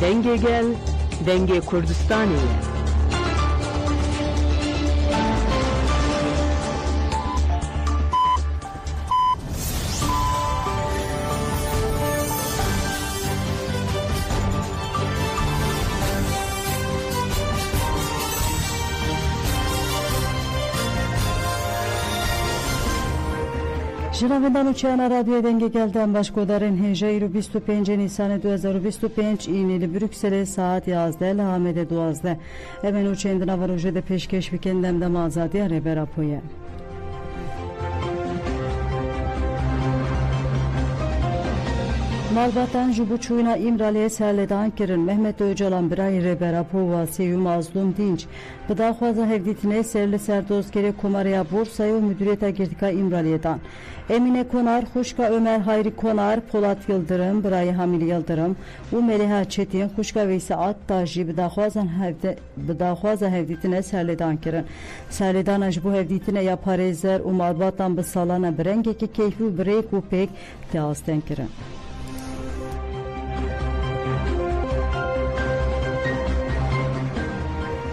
Denge gel, Denge Kurdistan'ı. Jinavendan uçağına radyoya denge gelden başkodarın Hejayru 25 Nisan 2025 İğneli Brüksel'e saat 11 Hamede 12. Hemen uçağından var ujede peşkeş vikendemde mazadiye reber apoya. Malbatan jubuçuyna İmrali'ye serledan kirin Mehmet Öcalan birayı reber apova seyu mazlum dinç. Bıda xwaza hevditine serli serdozgere kumaraya Bursa'yı müdüriyete girtika İmraliye'dan. Emine Konar, Xuşka Ömer Hayri Konar, Polat Yıldırım, Birayı Hamil Yıldırım, U Meliha Çetin, Xuşka Veysi Attaji bıda xwaza hevditine serledan kirin. Serledan aj bu hevditine yaparezer u malbatan bısalana birengeki keyfi bireyk u pek teazden kirin.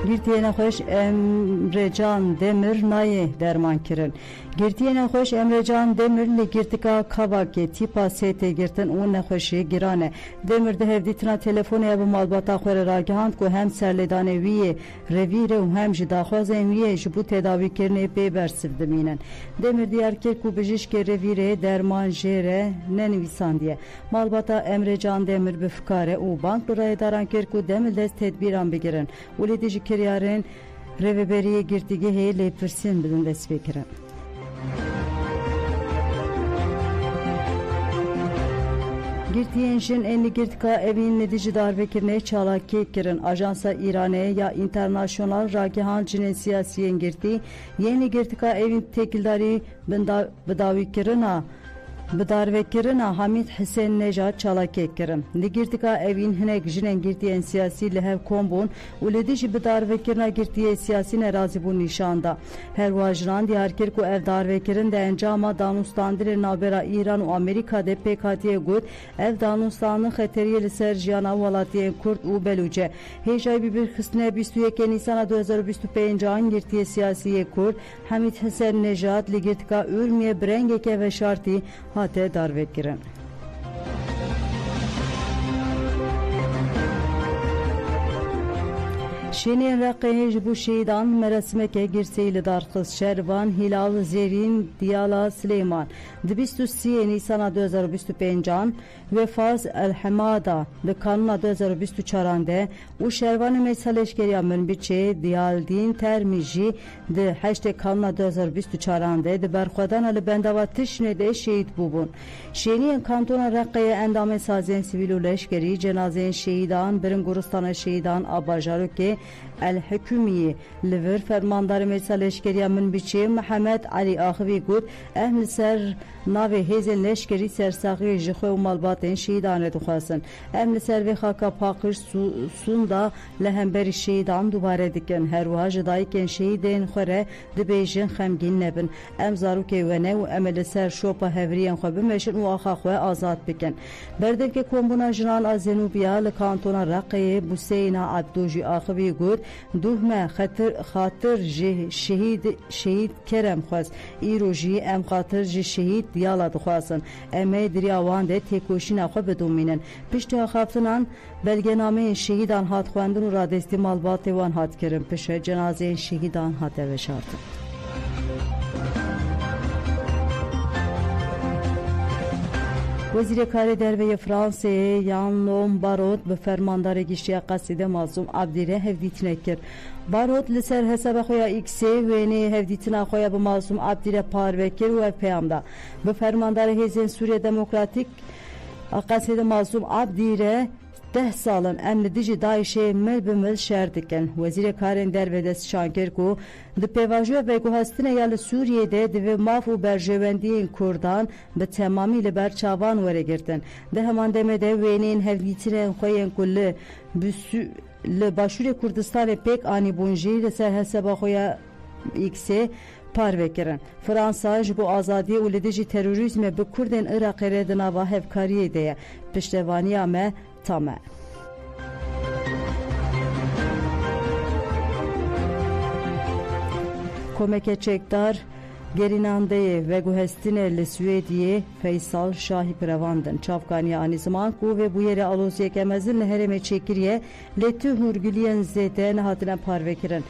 Girtiyene hoş Emrecan Demir naye derman kirin. Girtiyene hoş Emrecan Demir li girtika kavake tipa sete girtin un ne hoşi girane. Demir de hevditina telefonu ya bu malbata xore ragihand ko hem serledane viye revire u hem jida xwazen viye jibu tedavi kirne pe bersivdiminen. Demir diyar ki ku bijişke revire derman jere ne nivisan diye. Malbata Emrecan Demir bifkare u bank liraya daran kir ku demir des tedbiran bigirin. Uledici kiryaren reveberiye girtigi heyle pirsin bilin despekirin. Girtiyenşin enli girtika evin nedici darbekirne çalak kirin ajansa İran'e ya internasyonal ragihan cinin siyasiyen girti yeni girtika evin tekildari bıdavi kirina Bidarvekirina Hamid Hüseyin Nejat Çalakekirim. Ligirtika evin hinek jinen girtiyen siyasi lehev kombun uledici bidarvekirina girtiye siyasi nerazi bu nişanda. Her vajran diyar kirku ev darvekirin de encama danustandir nabera İran u Amerika'da PKK'ye gud ev danustanı xeteriye ser jiyana valatiyen Kurt u Beluce. Hejay bir kısne 21 Nisan 2025 an girtiye siyasiye Kurt Hamid Hüseyin Nejat ligirtika ürmiye brengeke ve şarti hate darvekirin. Şenien raqeej bu şeydan merasmeke girseyli darqız Şervan Hilal Zerin Diyala Süleyman 23 Nisan 2025 an Vefaz El-Hamada de kanuna 2024 ande u Şervan mesaleşkeriya münbiçe Diyaldin Termiji de hashtag kanuna 2024 ande de berxwadan ali bendava tişne de şehit bubun. Şenien kantona raqeye endame sazen sivil leşkeri cenazen şehidan birin Guristana şehidan Abajaruke El-Hükümiye Liver fermandarı mesaleşkeriya münbiçe Muhammed Ali Akhvi gud ehl ser nave hezen leşkeri sersaqi jixwe u malbatên şehîdanê dixwazin. Em li ser vê xaka paqij sunda lehemberi şehîdan dubare dikin. Her wiha ji dayîkên şehîdên xwe re dibêjin xemgîn nebin. Em zarokê wene û em li ser şopa hevriyên xwe bimeşin û axa xwe azad bikin. Berdevke kombûna jinan a Zenûbiya li kantona Raqeyê Buseyna Abdû jî axivî gud duhme xatir ji şehîd kerem xwaz. Îro jî em xatir ji şehîd diyala dixwazin. Em ê diriya wan de têkoşîna xwe bidomînin. Piştî axaftinan belgenameyên şehîdan hat xwendin û radestî malbatê wan hat kirin. Pişe cenazeyên şehîdan hat veşartin. Wezîrê Karê Derveyê Fransayê Yann Barrot bi fermandarê giştiya qasîde mazlum Abdîrê hevdîtine kir. Barrot li ser hesaba xwe ya X'ê wênê hevdîtina xwe ya bi mazlum Abdîrê parve kir û ev peyamda. Bi fermandarê Hêzên Sûriya Demokratîk qasîde mazlum Abdîrê 10 salın em li dijî Daişê mil bi mil şer dikin. Wezîrê Karên Derve dest şankir ku di pêvajoya veguhestinê ya li Sûriyeyê divê maf û berjewendiyên Kurdan bi temamî li ber çavan weregirtin. Di heman demê de wêneyên hevdîtinên xwe yên ku li başûrê Kurdistanê pêk anîbûn jî li ser hesaba xwe ya X'ê parve kirin. Fransa ji bo azadiyê û li dijî terorîzmê bi Kurdên Iraqê re di nava hevkariyê de ye. Piştevaniya me tam e. komeke çekdar gerinandeye ve guhestine li Swediye Feysal Şahi Prevandın çavkaniye ani zaman ku ve bu yere aloz yekemezin hereme çekiriye letü hurgüliyen zete nehatine parvekirin.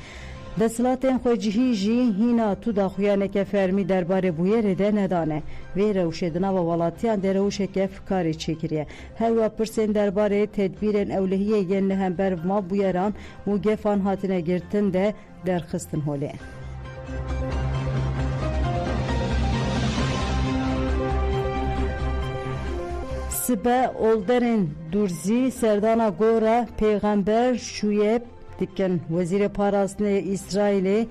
Deslatên xwe cihî jî hîna tu daxuyaneke fermî derbare bû yerê de nedane. Vê rewşê di nava welatiyan de rewşeke fikarê çêkiriye. Hewa pirsên derbarê tedbîrên ewlehiyê yên li hember mabûyeran û gefan hatine girtin de derxistin holê. Sibe olderên Durzî serdana gora Peygamber Şuyeb dikin Vezîrê Parastinê İsraîlê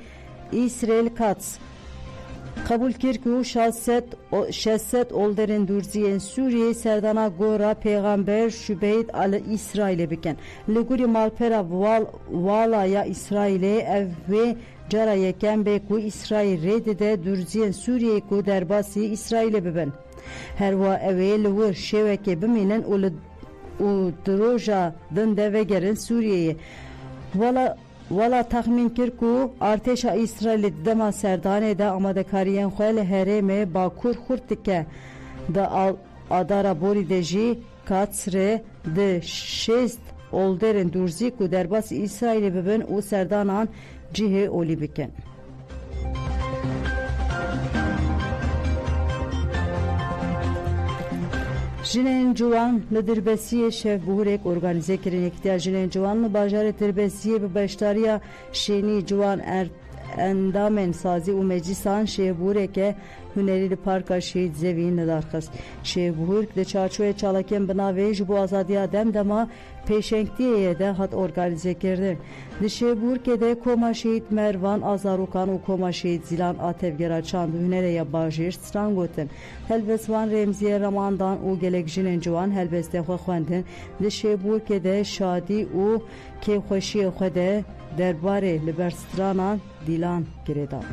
İsrail Katz kabul kir ku 600 olderên Durziyên Sûriyê serdana gora Peygamber Şübeyd ali İsraîlê bikin. Li gorî malpera wala ya İsraîlê ev vê cara yekem bê ku İsraîl rê dide Durziyên Sûriyê ku derbasî İsraîlê bibin. Herwa evê li wir şêwekê bimînin û diroja din de vegerin Sûriyeyê. Wala taxmin kir ku artêşa İsraîlê di dema serdanê de amadekariyên xwe li herêmê Bakur xurt dike. Di adara borî de jî Katsrê di 6 olderên Durzî ku derbasî İsraîlê bibin û serdanan cihê olî bikin. Jinên ciwan li Dirbesiyê şevbûrek organize kirin. Yekîtiya jinên ciwan li bajarê Dirbesiyê bi beşdariya şênî ciwan endamên sazî û meclîsan şêvbûreke hunerî li Parka Şehîd Zevîn li darxist. Şêvbûrk di çarçoyê çalakên bi navê ji bo azadiya demdema pêşengtiyê de hat organize kirdin. Di şêvbûrkê de Koma Şehîd Mervan Azarokan û Koma Şehîd Zilan a tevgera çand û hunerê ya bajêr stran gotin. Helbestvan Remziye Ramandan û gelek jinên ciwan helbestên xwe xwendin. Di şêvbûrkê de şadî û kêfxweşiyê xwe de derbarê li ber stranan dîlan girêdan.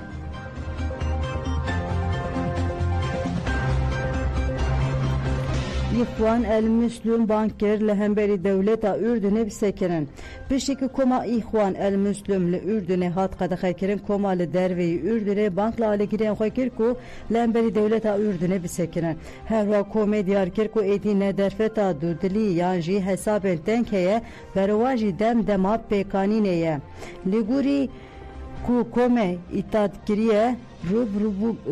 İhvan el Müslüm banker li hemberî dewleta Ürdünê bisekirin. Piştî Koma İhvan el Müslüm li Ürdünê hat qedexekirin Koma li derveyî Ürdünê bank li alêgiriyên xwe kir ku li hemberî dewleta Ürdünê bisekirin. Herwa Komê diyar kir ku êdî ne derfeta dûdilî yan jî hesabên teng heye berwa jî demdema pêkanînê ye. Li gorî ku Komê îtatkiriye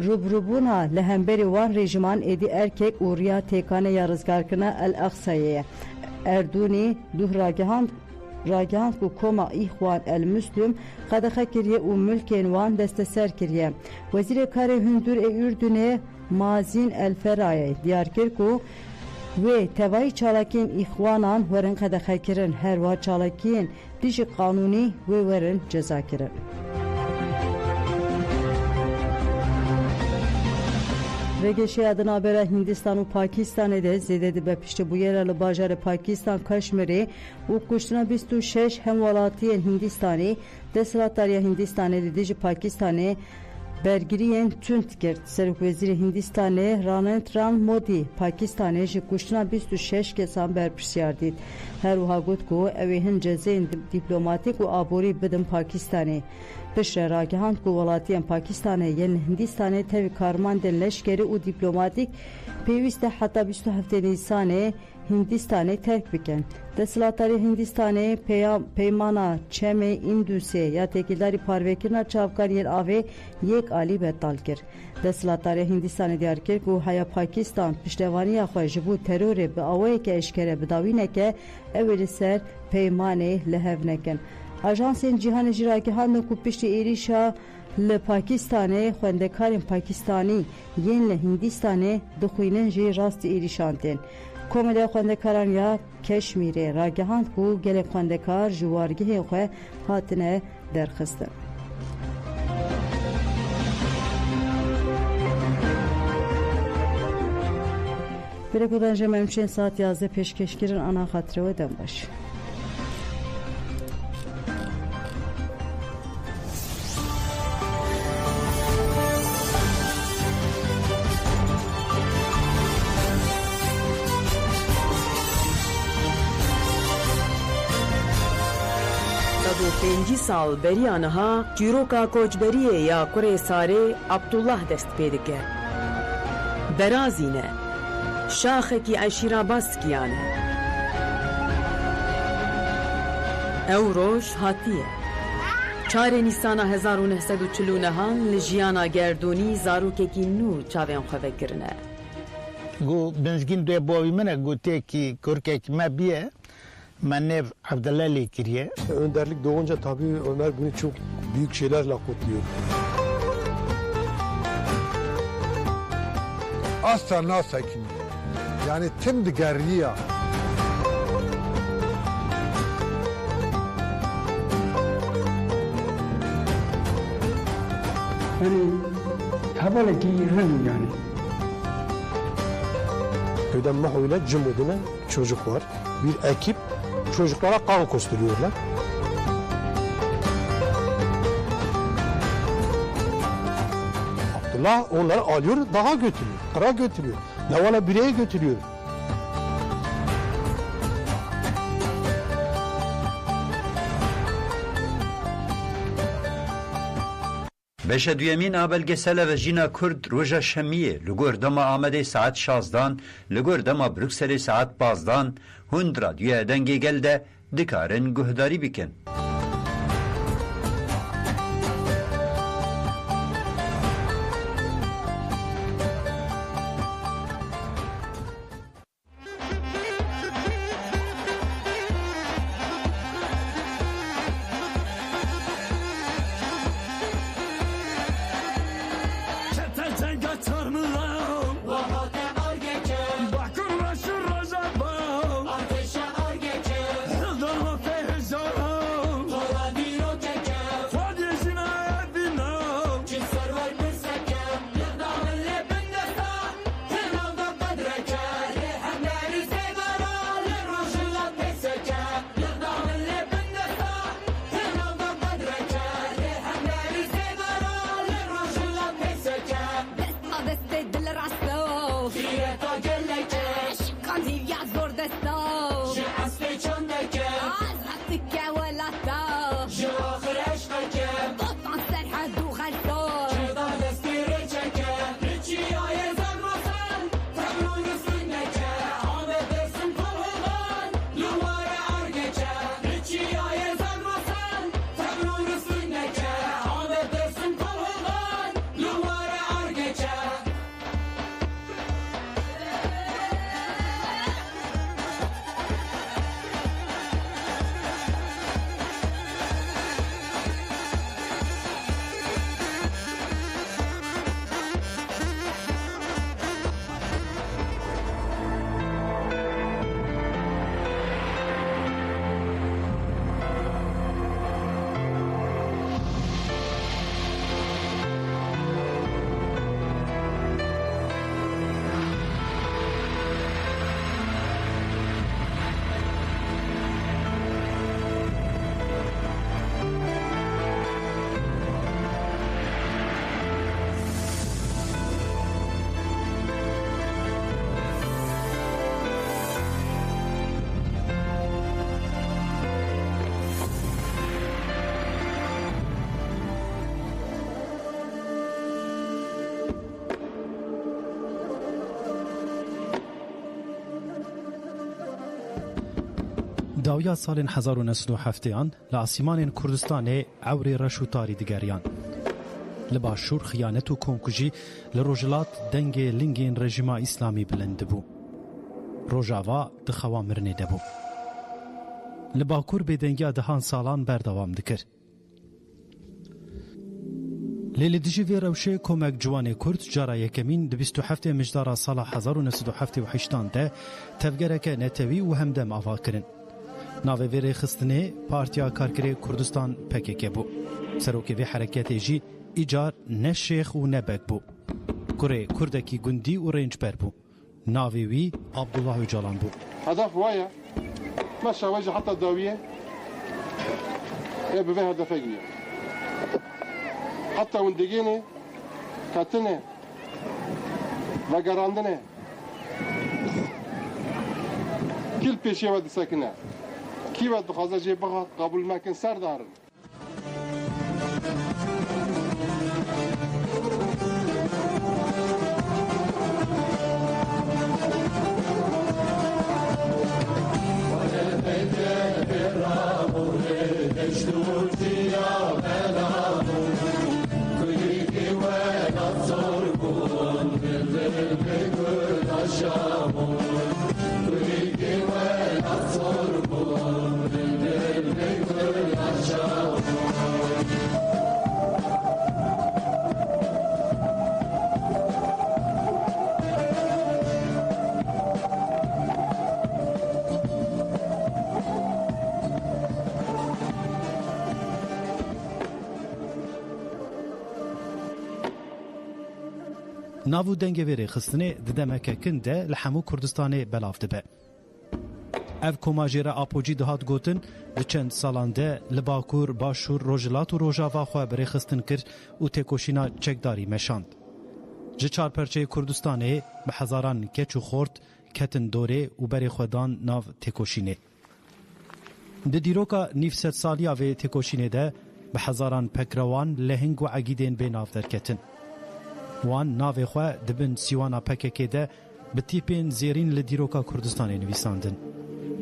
rubrubuna li hemberî wan rejîman êdî erkek û riya têkane ya rizgarkirina El Aqsayê. Erdûnî duh ragihand ku Koma İhvan el Müslüm qedexe kiriye û milkên wan desteser kiriye. Wezîrê Karê Hundir ê Ürdünê Mazîn El Ferayê diyar kir ku wê tevayî çalakên îxwanan werin qedexe kirin. Herwa çalakiyên dijî qanûnî wê werin ceza kirin. Vegeşe adına habere Hindistan û Pakistanê de zêde dibe piştî bûyera li bajarê Pakistan Kaşmirê û kuştina 26 hemwelatiyên Hindistanê desthilatdariya Hindistanê li dijî Pakistanê bergiriyên tund kir. Serokvezîrê Hindistanê Narendra Modi Pakistanê ji kuştina 26 kesan berpirsiyar dît. Her wiha got ku ew ê hin cezayên dîplomatîk û aborî bidin Pakistanê. Pişre ragihand ku welatiyên Pakistanê yên Hindistanê tevî karmandên leşkerî û dîplomatîk pêwîst e heta 27 Nîsanê Hindistanê terk bikin. Desthilatdarê Hindistanê peymana çemê Indusê ya têkildarî parvekirina çavkariyên avê yek alî betal kir. Desthilatdarê Hindistanê diyar kir ku heya Pakistan piştevaniya xwe ji bo terorê bi awayeke eşkere bidawîneke ew ê li ser peymanê li hev nekin. Ajansên cîhanê jî ragihandin ku piştî êrişa li Pakistanê xwendekarên Pakistanî yên li Hindistanê dixwînin jî rastî êrîşan tên. Komêdeya xwendekaran ya Keşmîrê ragihand ku gelek xwendekar ji wargehên xwe hatine derxistin. Birek jeme emşên saat 11 pêşkêşkirin ana xatirê we dem baş. پنجی سال بریانها چیروکا کوچبریه یا کوری ساره عبدالله دست پیدکه. برازینه شاخه کی عشیرا باسکیانه. او روش هاتیه. 4 نیسان 1949 لجیانا گردونی زاروککی نو چاوین خواه کرنه. گو بنزگین دوی باوی منه گو تیکی کرکک ما بیه من nev Abdullah Lekiriye. Önderlik doğunca tabii Ömer bunu çok büyük şeylerle kutluyor. Asla nasakin. Yani tim digeriye. Yani havalı giyirim yani. Köyden Mahoyla Cumhuriyet'ine çocuk var. Bir ekip çocuklara kan kosturuyorlar. Abdullah onları alıyor, dağa götürüyor, kıra götürüyor. Lavala bireye götürüyor. Beşe düyemin abelgesele ve jina Kurd roja şemiye lugor dama amede saat 16 lugor dama Brüksel'e saat 15 hundra düye denge gelde dikarin guhdari bikin. داویا سال 1907 لعسیمان کردستان عوری رشوتاری دیگریان لباشور خیانت و کۆمکوژی لە ڕۆژهەڵات دەنگێ لنگین ڕێژیما ئیسلامی بلند بوو. ڕۆژاوا دخەوا مرنێ دەبوو. لە باکوور بێدەنگیا دەهان ساڵان بەردەوام دکرد. لێ لە دژی vê rewşê Komek Ciwanê Kurd cara yekemîn di 27 mijdara sala 1978 de tevgereke netewî û hemdem ava kirin. Navê vê rêxistinê Partiya Karkerê Kurdistan PKK bû. Serokê vê hereketê jî îcar ne şêx û ne bek bû. Kurê Kurdekî gundî û rênçber bû. Navê wî Abdullah Öcalan bû. هدف وایە مەشە وەجه حتا داویە ببێ هەدەفەگیە حتا وندگینێ کەتنێ vەگەڕاندنێ کیل پێشێوە دسەکنە کیوە دخوازە جێ بخات قبول مەکن سەردارن ناو دنگویری خستنه ددمکه کنده لحمو کردستان بلاف دبه. اف کماجیره آپوجی دهات گوتن ده چند سالانده لباکور باشور روجلات و روژاوا خواه بری خستن کرد و تکوشینا چکداری مشاند. جه چار پرچه کردستانه به هزاران کچ و خورد کتن دوره و بری خودان ناو تکوشینه. ده دیروکا نیف ست سالیا و تکوشینه ده به هزاران پکروان لهنگ و عگیدین به ناو در کتن. وان ناو خواه دبن سیوانا پککه ده به تیپین زیرین لدیروکا کردستان نویساندن.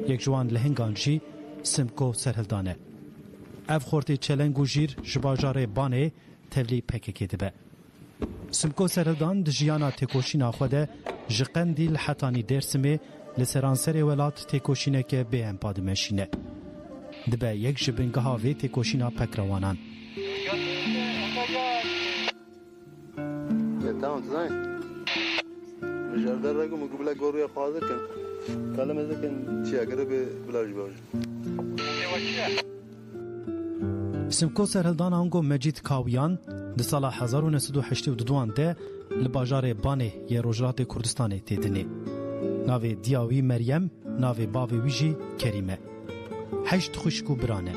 یک جوان لهنگان جی سمکو سرهلدانه. اف خورتی چلنگ و جیر جباجار بانه تولی پککه ده به. سمکو سرهلدان ده جیانا تکوشینا خوده جقندی لحطانی درسمه لسرانسر ولات تکوشینه که به امپاد مشینه. ده به یک جبنگه هاوی تکوشینا پکروانان. تمام زين مجردر رقم قبل قروي قاضي كان كلام إذا كان شيء قريب بلاش باوج سمکو سرهلدان هنگو مجید کاویان ده سال 1982 ده لباجار بانه یه روجرات کردستانه تیدنه. ناوی دیاوی مریم، ناوی باوی ویجی کریمه. 8 خوشکو برانه.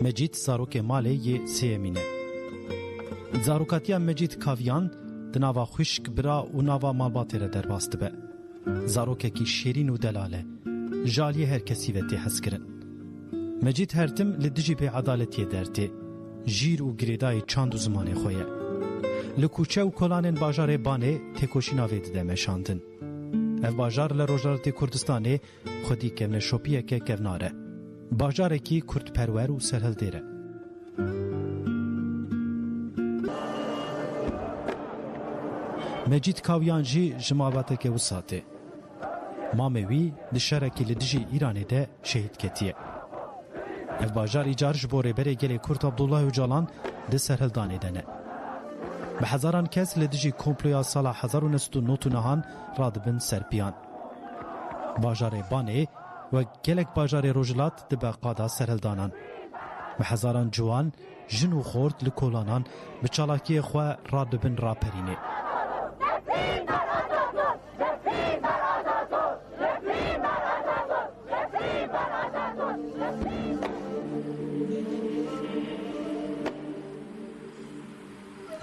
مجید زاروک ماله یه سیمینه. زاروکاتیا مجید کاویان ده ناوا خوشک برا و ناوا مالباتی را در باست به. زاروکه کی شیرین و دلاله. جالی هر کسی ویتی حس کرن. مجید هرتم لدجی به عدالتی درته. جیر و گریدای چاند و زمانه خویه. لکوچه و کلانین باجار بانه تکوشینا وید دمشاندن. اف باجار لروجارت کردستانه خودی کمن شوپیه که کوناره. باجار کی کرد پرور و سرهل دیره. مجید کاویانجی جماعته که وساته. ماموی دشارکی لدجی ایرانی ده شهید کتیه. اف باجار ایجارش بوره بره گلی کرد عبدالله اوجالان ده سرهلدانه دنه. به هزاران کس لدجی کمپلویا سال 1999 رادبن سرپیان. باجار بانه و گلک باجار روجلات ده به قادا سرهلدانان. به هزاران جوان جن و خورد لکولانان به چالاکی خواه رادبن راپرینه.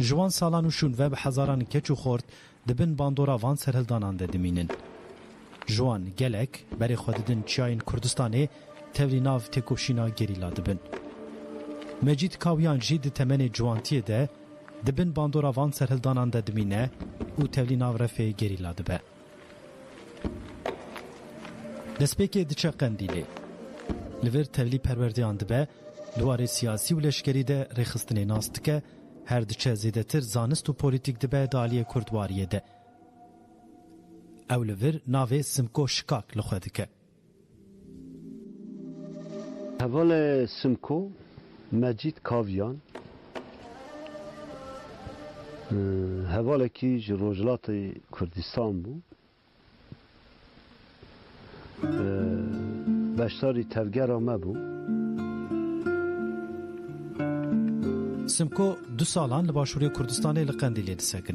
جوان سالان و شون و به هزاران کچ و خورد دبن باندورا وان سرهلدانان ده دمینن. جوان گلک بری خوددن چیاین کردستانه تولی ناو تکوشینا گریلا دبن. مجید کاویان جی ده تمن جوانتیه ده دبن باندورا وان سرهلدانان ده دمینه و تولی ناو رفه گریلا دبه. دسپیک دچه قندیله. لور تولی پروردیان دبه دواره سیاسی و لشکری ده رخصتنه ناست که هر دچه زیده تر زانست و پولیتیک دبه دالیه کردواریه ده. اولور ناوه سمکو شکاک لخواه که. حوال سمکو مجید کاویان حواله کی روجلات کردستان بو بشتاری تفگر آمه بو. سمکو 2 سالان لباشوری کردستان لقندیلی دسکنه.